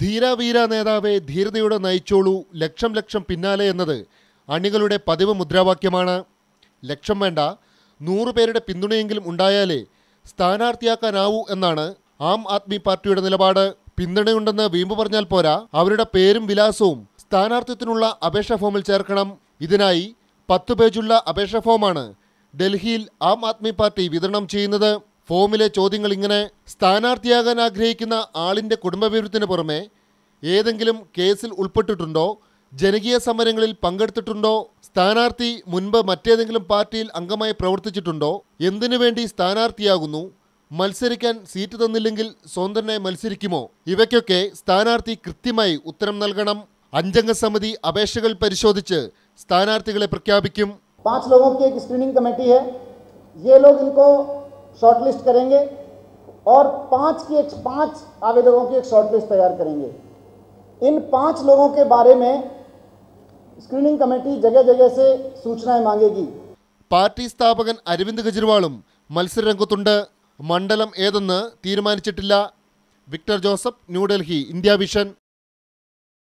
ധീരവീര നേതാവെ ധീരതയോടെ നയിച്ചോളൂ, ലക്ഷം ലക്ഷം പിന്നാലെ എന്നത് അണികളുടെ പതിവ് മുദ്രാവാക്യമാണ്. ലക്ഷം വേണ്ട, 100 പേരുടെ പിന്തുണയെങ്കിലും ഉണ്ടായാലേ സ്ഥാനാർത്ഥിയാക്കാനാവൂ എന്നാണ് ആം ആദ്മി പാർട്ടിയുടെ നിലപാട്. പിന്തുണയുണ്ടെന്ന് വീമ്പ് പറഞ്ഞാൽ പോരാ, അവരുടെ പേരും വിലാസവും സ്ഥാനാർത്ഥിത്വത്തിനുള്ള അപേക്ഷാ ഫോമിൽ ചേർക്കണം. ഇതിനായി 10 പേജുള്ള അപേക്ഷാ ഫോമാണ് ഡൽഹിയിൽ ആം ആദ്മി പാർട്ടി വിതരണം ചെയ്യുന്നത്. ഫോമിലെ ചോദ്യങ്ങൾ ഇങ്ങനെ: സ്ഥാനാർത്ഥിയാകാൻ ആഗ്രഹിക്കുന്ന ആളിൻ്റെ കുടുംബവിവരത്തിന് പുറമെ ഏതെങ്കിലും കേസിൽ ഉൾപ്പെട്ടിട്ടുണ്ടോ, ജനകീയ സമരങ്ങളിൽ പങ്കെടുത്തിട്ടുണ്ടോ, സ്ഥാനാർത്ഥി മുൻപ് മറ്റേതെങ്കിലും പാർട്ടിയിൽ അംഗമായി പ്രവർത്തിച്ചിട്ടുണ്ടോ, എന്തിനു വേണ്ടി സ്ഥാനാർത്ഥിയാകുന്നു, മത്സരിക്കാൻ സീറ്റ് തന്നില്ലെങ്കിൽ സ്വന്തം മത്സരിക്കുമോ, ഇവയ്ക്കൊക്കെ സ്ഥാനാർത്ഥി കൃത്യമായി ഉത്തരം നൽകണം. 5 അംഗ സമിതി അപേക്ഷകൾ പരിശോധിച്ച് സ്ഥാനാർത്ഥികളെ പ്രഖ്യാപിക്കും. 5 लोगों की एक स्क्रीनिंग कमेटी है, ये लोग इनको शॉर्टलिस्ट करेंगे और 5 आवेदकों की एक शॉर्टलिस्ट तैयार करेंगे. इन 5 लोगों के बारे में स्क्रीनिंग कमेटी जगह जगह से सूचनाएं मांगेगी. പാർട്ടി സ്ഥാപകൻ അരവിന്ദ് കെജ്രിവാളും മത്സരരംഗത്തുണ്ട്. മണ്ഡലം ഏതെന്ന് തീരുമാനിച്ചിട്ടില്ല. Victor Joseph, New Delhi, India vision.